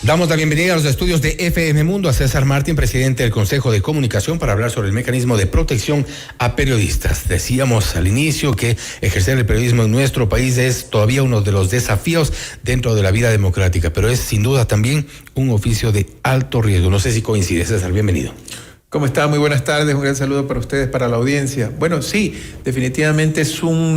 Damos la bienvenida a los estudios de FM Mundo a César Martín, presidente del Consejo de Comunicación, para hablar sobre el mecanismo de protección a periodistas. Decíamos al inicio que ejercer el periodismo en nuestro país es todavía uno de los desafíos dentro de la vida democrática, pero es sin duda también un oficio de alto riesgo. No sé si coincide, César, bienvenido. ¿Cómo está? Muy buenas tardes, un gran saludo para ustedes, para la audiencia. Bueno, sí, definitivamente es un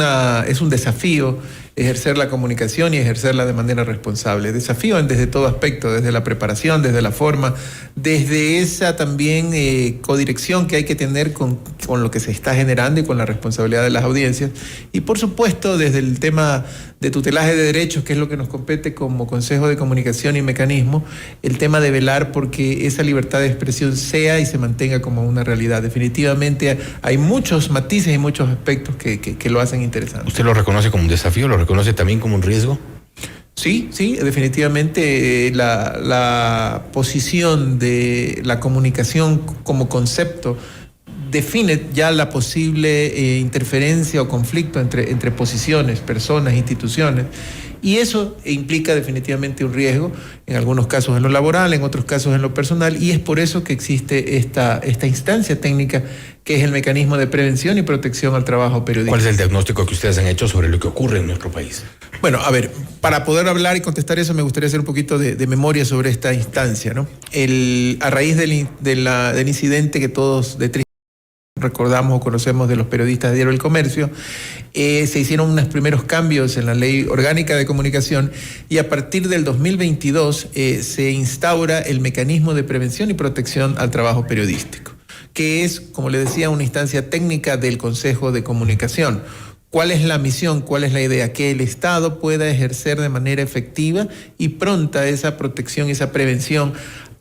desafío ejercer la comunicación y ejercerla de manera responsable. Desafío desde todo aspecto, desde la preparación, desde la forma, desde esa también codirección que hay que tener con lo que se está generando y con la responsabilidad de las audiencias. Y por supuesto, desde el tema de tutelaje de derechos, que es lo que nos compete como Consejo de Comunicación y Mecanismo, el tema de velar porque esa libertad de expresión sea y se mantenga como una realidad. Definitivamente hay muchos matices y muchos aspectos que lo hacen interesante. ¿Usted lo reconoce como un desafío? ¿Lo reconoce también como un riesgo? Sí, definitivamente la posición de la comunicación como concepto define ya la posible interferencia o conflicto entre posiciones, personas, instituciones, y eso implica definitivamente un riesgo, en algunos casos en lo laboral, en otros casos en lo personal, y es por eso que existe esta instancia técnica que es el mecanismo de prevención y protección al trabajo periodístico. ¿Cuál es el diagnóstico que ustedes han hecho sobre lo que ocurre en nuestro país? Bueno, a ver, para poder hablar y contestar eso me gustaría hacer un poquito de memoria sobre esta instancia, ¿no? A raíz del incidente que todos recordamos o conocemos de los periodistas de Diario El Comercio, se hicieron unos primeros cambios en la Ley Orgánica de Comunicación y a partir del 2022 se instaura el mecanismo de prevención y protección al trabajo periodístico, que es, como le decía, una instancia técnica del Consejo de Comunicación. ¿Cuál es la misión? ¿Cuál es la idea? Que el Estado pueda ejercer de manera efectiva y pronta esa protección y esa prevención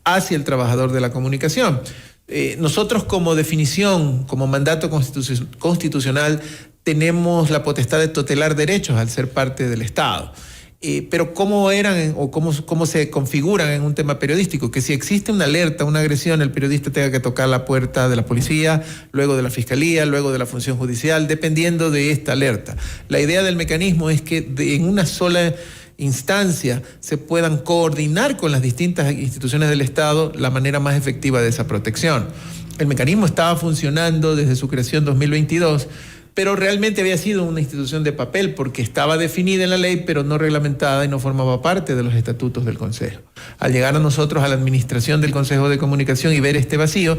hacia el trabajador de la comunicación. Nosotros como definición, como mandato constitucional, tenemos la potestad de tutelar derechos al ser parte del Estado. Pero ¿cómo eran o cómo se configuran en un tema periodístico? Que si existe una alerta, una agresión, el periodista tenga que tocar la puerta de la policía, luego de la fiscalía, luego de la función judicial, dependiendo de esta alerta. La idea del mecanismo es que en una sola instancia se puedan coordinar con las distintas instituciones del Estado la manera más efectiva de esa protección. El mecanismo estaba funcionando desde su creación en 2022, pero realmente había sido una institución de papel porque estaba definida en la ley, pero no reglamentada y no formaba parte de los estatutos del Consejo. Al llegar a nosotros a la administración del Consejo de Comunicación y ver este vacío,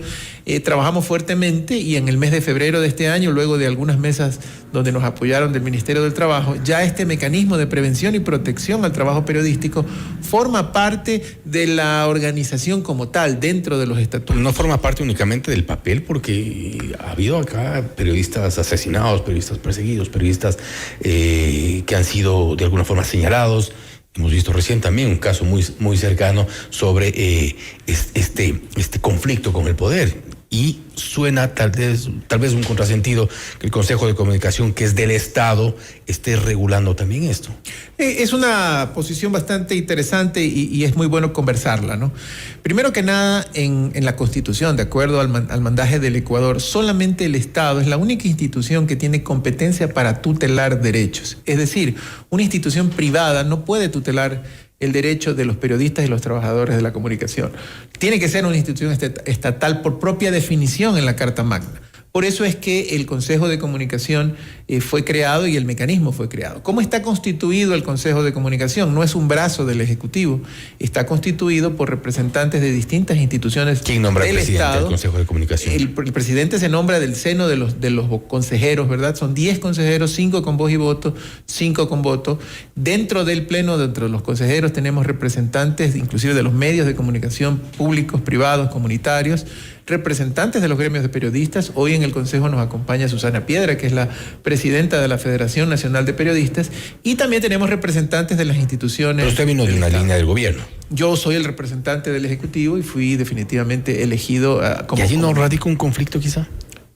trabajamos fuertemente y en el mes de febrero de este año, luego de algunas mesas donde nos apoyaron del Ministerio del Trabajo, ya este mecanismo de prevención y protección al trabajo periodístico forma parte de la organización como tal, dentro de los estatutos. No forma parte únicamente del papel, porque ha habido acá periodistas asesinados, periodistas perseguidos, periodistas que han sido de alguna forma señalados. Hemos visto recién también un caso muy cercano sobre este conflicto con el poder. Y suena tal vez un contrasentido que el Consejo de Comunicación, que es del Estado, esté regulando también esto. Es una posición bastante interesante y es muy bueno conversarla, ¿no? Primero que nada, en la Constitución, de acuerdo al mandaje del Ecuador, solamente el Estado es la única institución que tiene competencia para tutelar derechos. Es decir, una institución privada no puede tutelar el derecho de los periodistas y los trabajadores de la comunicación. Tiene que ser una institución estatal por propia definición en la Carta Magna. Por eso es que el Consejo de Comunicación fue creado y el mecanismo fue creado. ¿Cómo está constituido el Consejo de Comunicación? No es un brazo del Ejecutivo, está constituido por representantes de distintas instituciones. ¿Quién nombra al presidente del Consejo de Comunicación? El presidente se nombra del seno de los consejeros, ¿verdad? Son 10 consejeros, 5 con voz y voto, 5 con voto. Dentro del pleno, dentro de los consejeros, tenemos representantes inclusive de los medios de comunicación públicos, privados, comunitarios, representantes de los gremios de periodistas. Hoy en el Consejo nos acompaña Susana Piedra, que es la presidenta de la Federación Nacional de Periodistas, y también tenemos representantes de las instituciones. Pero usted vino de una línea del gobierno. Yo soy el representante del Ejecutivo y fui definitivamente elegido como... ¿Y allí no radica un conflicto quizá?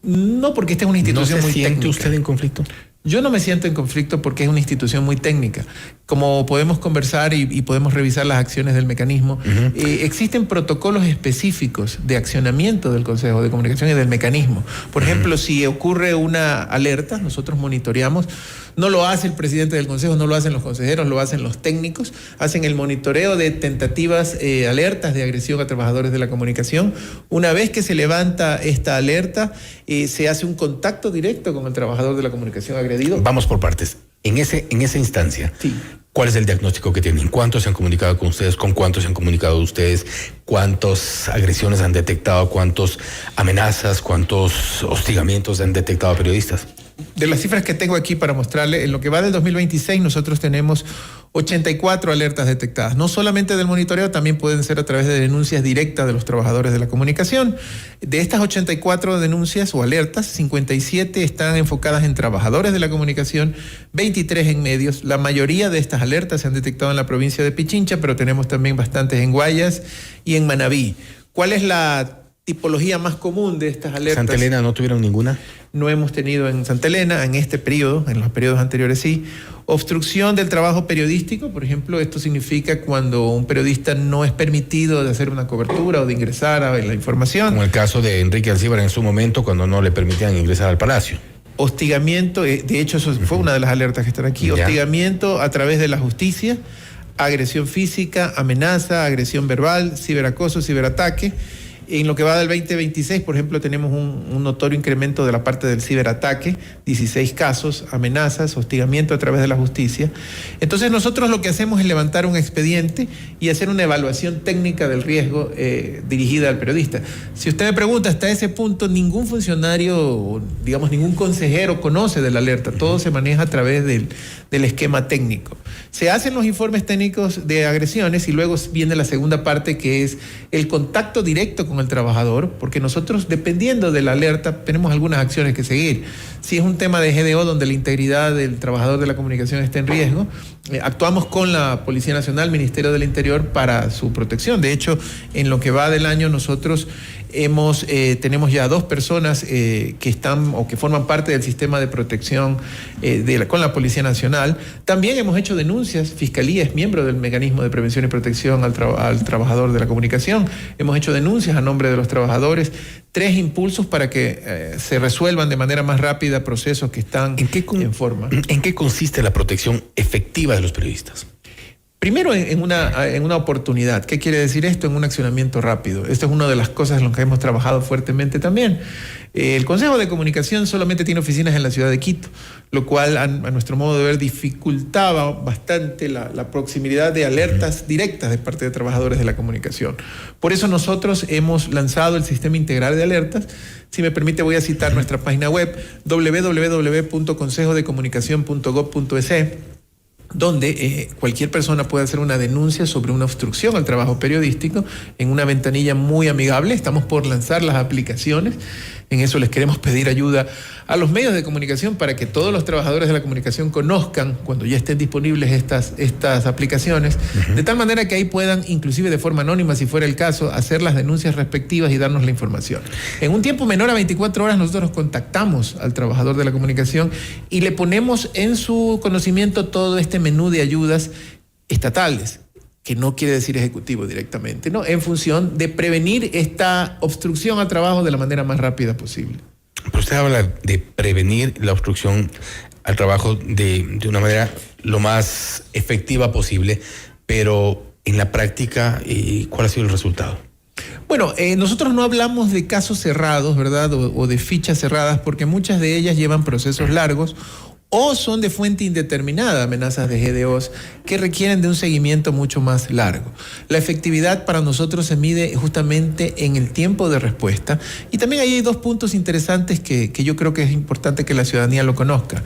No, porque esta es una institución muy técnica. ¿No se siente usted en conflicto? Yo no me siento en conflicto porque es una institución muy técnica. Como podemos conversar y podemos revisar las acciones del mecanismo, existen protocolos específicos de accionamiento del Consejo de Comunicación y del mecanismo. Por ejemplo, si ocurre una alerta, nosotros monitoreamos No lo hace el presidente del consejo, no lo hacen los consejeros, lo hacen los técnicos, hacen el monitoreo de tentativas alertas de agresión a trabajadores de la comunicación. Una vez que se levanta esta alerta, se hace un contacto directo con el trabajador de la comunicación agredido. Vamos por partes. En esa instancia, sí. ¿Cuál es el diagnóstico que tienen? ¿Cuántos se han comunicado con ustedes? ¿Con cuántos se han comunicado ustedes? ¿Cuántas agresiones han detectado? ¿Cuántas amenazas? ¿Cuántos hostigamientos han detectado a periodistas? De las cifras que tengo aquí para mostrarle, en lo que va del 2026 nosotros tenemos 84 alertas detectadas. No solamente del monitoreo, también pueden ser a través de denuncias directas de los trabajadores de la comunicación. De estas 84 denuncias o alertas, 57 están enfocadas en trabajadores de la comunicación, 23 en medios. La mayoría de estas alertas se han detectado en la provincia de Pichincha, pero tenemos también bastantes en Guayas y en Manabí. ¿Cuál es la tipología más común de estas alertas? ¿Santa Elena no tuvieron ninguna? No hemos tenido en Santa Elena, en este periodo, en los periodos anteriores sí. Obstrucción del trabajo periodístico, por ejemplo, esto significa cuando un periodista no es permitido de hacer una cobertura o de ingresar a la información. Como el caso de Enrique Alcíbar en su momento, cuando no le permitían ingresar al Palacio. Hostigamiento, de hecho eso fue una de las alertas que están aquí. Ya. Hostigamiento a través de la justicia, agresión física, amenaza, agresión verbal, ciberacoso, ciberataque. En lo que va del 2026, por ejemplo, tenemos un notorio incremento de la parte del ciberataque, 16 casos, amenazas, hostigamiento a través de la justicia. Entonces nosotros lo que hacemos es levantar un expediente y hacer una evaluación técnica del riesgo dirigida al periodista. Si usted me pregunta, hasta ese punto ningún funcionario, digamos ningún consejero conoce de la alerta, todo se maneja a través del esquema técnico. Se hacen los informes técnicos de agresiones y luego viene la segunda parte, que es el contacto directo con el trabajador, porque nosotros, dependiendo de la alerta, tenemos algunas acciones que seguir. Si es un tema de GDO donde la integridad del trabajador de la comunicación está en riesgo, actuamos con la Policía Nacional, Ministerio del Interior, para su protección. De hecho, en lo que va del año nosotros tenemos ya 2 personas que están o que forman parte del sistema de protección con la Policía Nacional. También hemos hecho denuncias, Fiscalía es miembro del mecanismo de prevención y protección al trabajador de la comunicación. Hemos hecho denuncias a nombre de los trabajadores, 3 impulsos para que se resuelvan de manera más rápida procesos que están en forma. ¿En qué consiste la protección efectiva de los periodistas? Primero, en una oportunidad. ¿Qué quiere decir esto? En un accionamiento rápido. Esto es una de las cosas en las que hemos trabajado fuertemente también. El Consejo de Comunicación solamente tiene oficinas en la ciudad de Quito, lo cual a nuestro modo de ver dificultaba bastante la proximidad de alertas directas de parte de trabajadores de la comunicación. Por eso nosotros hemos lanzado el sistema integral de alertas. Si me permite, voy a citar nuestra página web www.consejodecomunicacion.gov.es, donde cualquier persona puede hacer una denuncia sobre una obstrucción al trabajo periodístico en una ventanilla muy amigable. Estamos por lanzar las aplicaciones. En eso les queremos pedir ayuda a los medios de comunicación para que todos los trabajadores de la comunicación conozcan, cuando ya estén disponibles estas aplicaciones, de tal manera que ahí puedan, inclusive de forma anónima, si fuera el caso, hacer las denuncias respectivas y darnos la información. En un tiempo menor a 24 horas nosotros contactamos al trabajador de la comunicación y le ponemos en su conocimiento todo este menú de ayudas estatales, que no quiere decir ejecutivo directamente, ¿no? En función de prevenir esta obstrucción al trabajo de la manera más rápida posible. Pero usted habla de prevenir la obstrucción al trabajo de una manera lo más efectiva posible, pero en la práctica, ¿cuál ha sido el resultado? Bueno, nosotros no hablamos de casos cerrados, ¿verdad? O de fichas cerradas, porque muchas de ellas llevan procesos largos o son de fuente indeterminada, amenazas de GDOs que requieren de un seguimiento mucho más largo. La efectividad para nosotros se mide justamente en el tiempo de respuesta, y también ahí hay 2 puntos interesantes que yo creo que es importante que la ciudadanía lo conozca.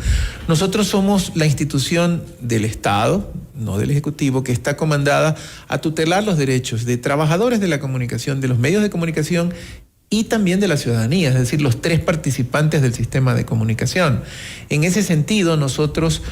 Nosotros somos la institución del Estado, no del Ejecutivo, que está comandada a tutelar los derechos de trabajadores de la comunicación, de los medios de comunicación y también de la ciudadanía, es decir, los 3 participantes del sistema de comunicación. En ese sentido, nosotros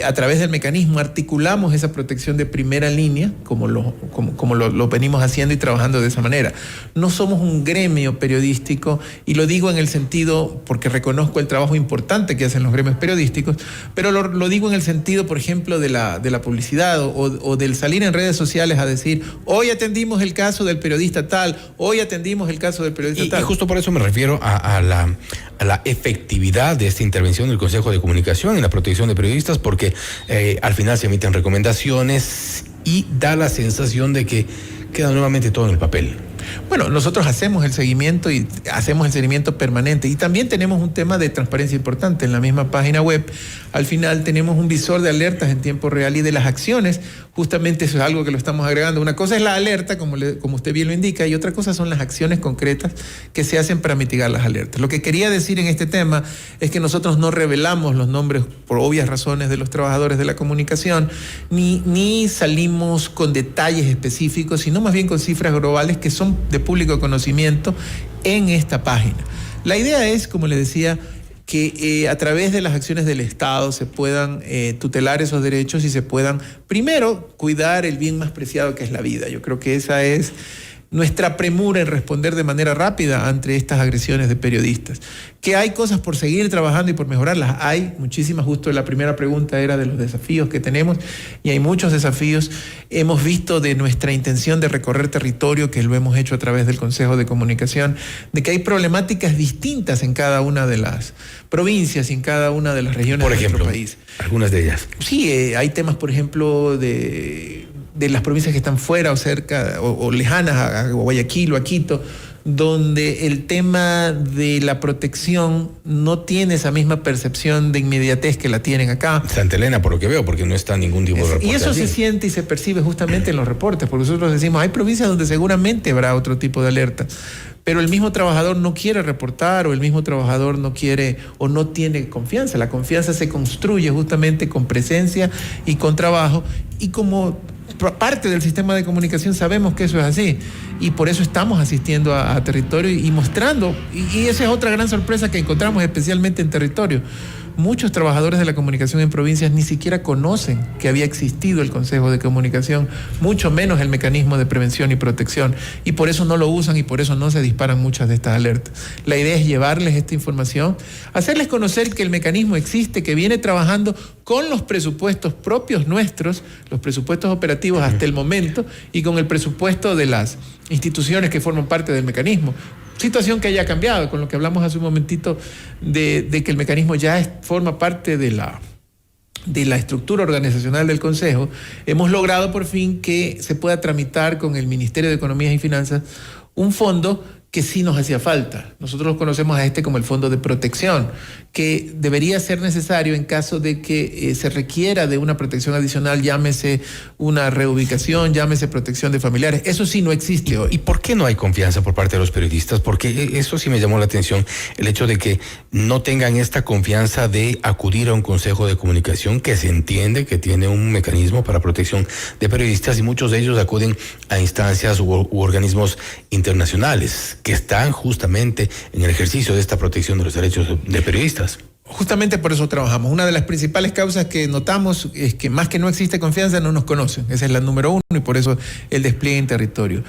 a través del mecanismo articulamos esa protección de primera línea, como lo venimos haciendo y trabajando de esa manera. No somos un gremio periodístico, y lo digo en el sentido, porque reconozco el trabajo importante que hacen los gremios periodísticos, pero lo digo en el sentido, por ejemplo, de la publicidad o del salir en redes sociales a decir, hoy atendimos el caso del periodista tal, hoy atendimos el caso del periodista estatal. Y justo por eso me refiero a la efectividad de esta intervención del Consejo de Comunicación en la protección de periodistas, porque al final se emiten recomendaciones y da la sensación de que queda nuevamente todo en el papel. Bueno, nosotros hacemos el seguimiento y hacemos el seguimiento permanente, y también tenemos un tema de transparencia importante en la misma página web. Al final tenemos un visor de alertas en tiempo real y de las acciones. Justamente eso es algo que lo estamos agregando. Una cosa es la alerta, como usted bien lo indica, y otra cosa son las acciones concretas que se hacen para mitigar las alertas. Lo que quería decir en este tema es que nosotros no revelamos los nombres, por obvias razones, de los trabajadores de la comunicación, ni salimos con detalles específicos, sino más bien con cifras globales que son de público conocimiento en esta página. La idea es, como le decía, que a través de las acciones del Estado se puedan tutelar esos derechos y se puedan, primero, cuidar el bien más preciado, que es la vida. Yo creo que esa es nuestra premura en responder de manera rápida ante estas agresiones de periodistas. Que hay cosas por seguir trabajando y por mejorarlas, hay muchísimas. Justo la primera pregunta era de los desafíos que tenemos, y hay muchos desafíos. Hemos visto de nuestra intención de recorrer territorio, que lo hemos hecho a través del Consejo de Comunicación, de que hay problemáticas distintas en cada una de las provincias y en cada una de las regiones de nuestro país. Algunas de ellas. Sí, hay temas, por ejemplo, de las provincias que están fuera o cerca o lejanas a Guayaquil o a Quito, donde el tema de la protección no tiene esa misma percepción de inmediatez que la tienen acá. Santa Elena, por lo que veo, porque no está ningún tipo de reporte. Y eso así se siente y se percibe justamente en los reportes, porque nosotros decimos, hay provincias donde seguramente habrá otro tipo de alerta, pero el mismo trabajador no quiere reportar, o el mismo trabajador no quiere o no tiene confianza. La confianza se construye justamente con presencia y con trabajo, y como parte del sistema de comunicación sabemos que eso es así, y por eso estamos asistiendo a territorio y mostrando, y esa es otra gran sorpresa que encontramos especialmente en territorio. Muchos trabajadores de la comunicación en provincias ni siquiera conocen que había existido el Consejo de Comunicación, mucho menos el mecanismo de prevención y protección, y por eso no lo usan y por eso no se disparan muchas de estas alertas. La idea es llevarles esta información, hacerles conocer que el mecanismo existe, que viene trabajando con los presupuestos propios nuestros, los presupuestos operativos hasta el momento, y con el presupuesto de las instituciones que forman parte del mecanismo. Situación que haya cambiado, con lo que hablamos hace un momentito de que el mecanismo ya forma parte de la estructura organizacional del Consejo. Hemos logrado por fin que se pueda tramitar con el Ministerio de Economía y Finanzas un fondo que sí nos hacía falta. Nosotros conocemos a este como el Fondo de Protección, que debería ser necesario en caso de que se requiera de una protección adicional, llámese una reubicación, llámese protección de familiares. Eso sí no existe hoy. ¿Y por qué no hay confianza por parte de los periodistas? Porque eso sí me llamó la atención, el hecho de que no tengan esta confianza de acudir a un consejo de comunicación que se entiende que tiene un mecanismo para protección de periodistas, y muchos de ellos acuden a instancias u organismos internacionales que están justamente en el ejercicio de esta protección de los derechos de periodistas. Justamente por eso trabajamos. Una de las principales causas que notamos es que más que no existe confianza, no nos conocen. Esa es la número uno, y por eso el despliegue en territorio.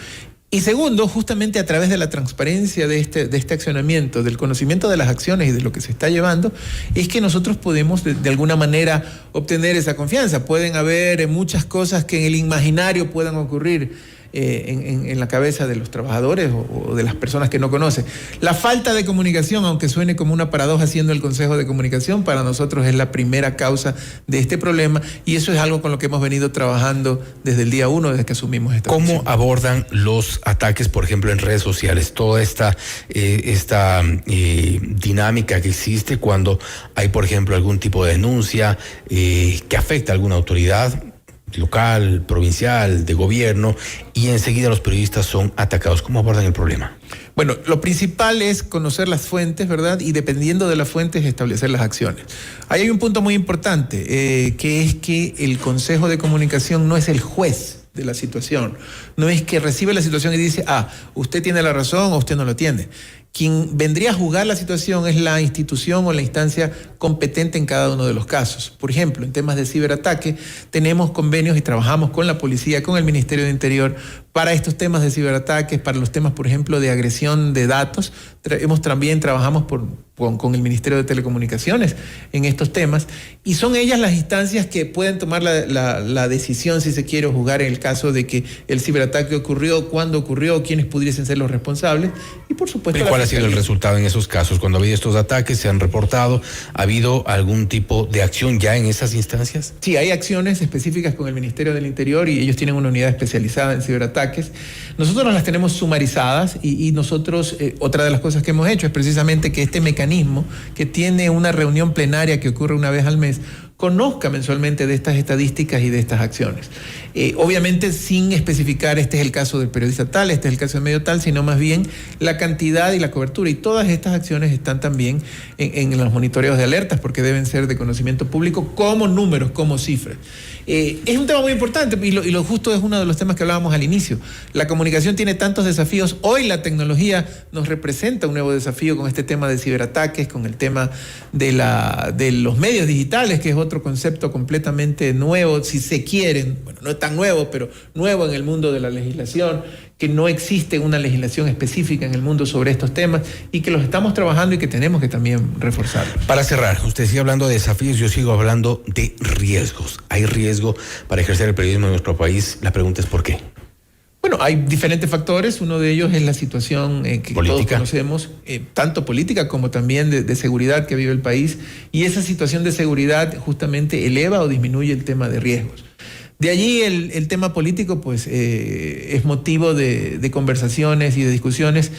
Y segundo, justamente a través de la transparencia de este accionamiento, del conocimiento de las acciones y de lo que se está llevando, es que nosotros podemos de alguna manera obtener esa confianza. Pueden haber muchas cosas que en el imaginario puedan ocurrir en la cabeza de los trabajadores o de las personas que no conocen. La falta de comunicación, aunque suene como una paradoja siendo el Consejo de Comunicación, para nosotros es la primera causa de este problema, y eso es algo con lo que hemos venido trabajando desde el día 1, desde que asumimos esta ¿Cómo posición. abordan los ataques, por ejemplo, en redes sociales? Toda esta dinámica que existe cuando hay, por ejemplo, algún tipo de denuncia que afecta a alguna autoridad local, provincial, de gobierno, y enseguida los periodistas son atacados. ¿Cómo abordan el problema? Bueno, lo principal es conocer las fuentes, ¿verdad? Y dependiendo de las fuentes, establecer las acciones. Ahí hay un punto muy importante, que es que el Consejo de Comunicación no es el juez de la situación. No es que recibe la situación y dice, usted tiene la razón o usted no lo tiene. Quien vendría a juzgar la situación es la institución o la instancia competente en cada uno de los casos. Por ejemplo, en temas de ciberataque, tenemos convenios y trabajamos con la policía, con el Ministerio de Interior, para estos temas de ciberataques, para los temas, por ejemplo, de agresión de datos. Trabajamos con el Ministerio de Telecomunicaciones en estos temas, y son ellas las instancias que pueden tomar la decisión, si se quiere, juzgar en el caso de que el ciberataque ocurrió, cuándo ocurrió, quiénes pudiesen ser los responsables, y por supuesto... ¿Cuál ha sido el resultado en esos casos? Cuando ha habido estos ataques, ¿se han reportado? ¿Ha habido algún tipo de acción ya en esas instancias? Sí, hay acciones específicas con el Ministerio del Interior y ellos tienen una unidad especializada en ciberataques. Nosotros las tenemos sumarizadas y nosotros, otra de las cosas que hemos hecho es precisamente que este mecanismo, que tiene una reunión plenaria que ocurre una vez al mes, conozca mensualmente de estas estadísticas y de estas acciones. Obviamente sin especificar este es el caso del periodista tal, este es el caso del medio tal, sino más bien la cantidad y la cobertura. Y todas estas acciones están también en los monitoreos de alertas, porque deben ser de conocimiento público como números, como cifras. Es un tema muy importante y lo justo es uno de los temas que hablábamos al inicio. La comunicación tiene tantos desafíos. Hoy la tecnología nos representa un nuevo desafío con este tema de ciberataques, con el tema de los medios digitales, que es otro concepto completamente nuevo, si se quieren. Bueno, no es tan nuevo, pero nuevo en el mundo de la legislación, que no existe una legislación específica en el mundo sobre estos temas y que los estamos trabajando y que tenemos que también reforzar. Para cerrar, usted sigue hablando de desafíos, yo sigo hablando de riesgos. ¿Hay riesgo para ejercer el periodismo en nuestro país? La pregunta es ¿por qué? Bueno, hay diferentes factores. Uno de ellos es la situación que todos conocemos, tanto política como también de seguridad que vive el país. Y esa situación de seguridad justamente eleva o disminuye el tema de riesgos. De allí el tema político pues es motivo de conversaciones y de discusiones,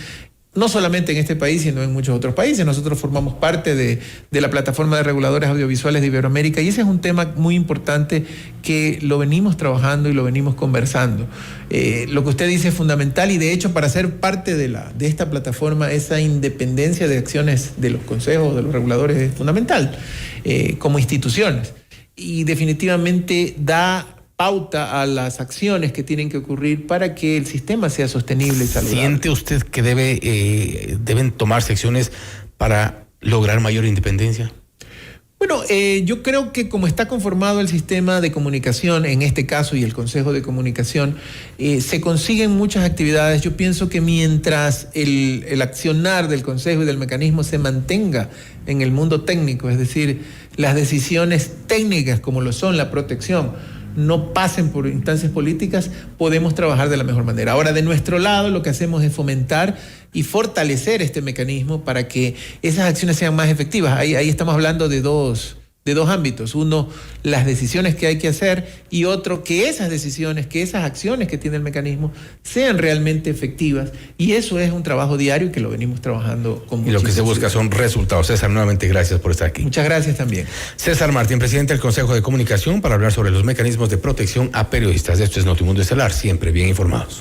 no solamente en este país, sino en muchos otros países. Nosotros formamos parte de la plataforma de reguladores audiovisuales de Iberoamérica y ese es un tema muy importante que lo venimos trabajando y lo venimos conversando. Lo que usted dice es fundamental y de hecho para ser parte de esta plataforma esa independencia de acciones de los consejos, de los reguladores es fundamental como instituciones y definitivamente da pauta a las acciones que tienen que ocurrir para que el sistema sea sostenible y saludable. ¿Siente usted que deben tomarse acciones para lograr mayor independencia? Bueno, yo creo que como está conformado el sistema de comunicación, en este caso, y el Consejo de Comunicación, se consiguen muchas actividades. Yo pienso que mientras el accionar del Consejo y del mecanismo se mantenga en el mundo técnico, es decir, las decisiones técnicas como lo son la protección, no pasen por instancias políticas, podemos trabajar de la mejor manera. Ahora, de nuestro lado, lo que hacemos es fomentar y fortalecer este mecanismo para que esas acciones sean más efectivas. Ahí estamos hablando de dos ámbitos. Uno, las decisiones que hay que hacer y otro, que esas decisiones, que esas acciones que tiene el mecanismo sean realmente efectivas. Y eso es un trabajo diario y que lo venimos trabajando con y lo que se busca son resultados. César, nuevamente gracias por estar aquí. Muchas gracias también. César Martín, presidente del Consejo de Comunicación, para hablar sobre los mecanismos de protección a periodistas. Esto es Notimundo Estelar, siempre bien informados.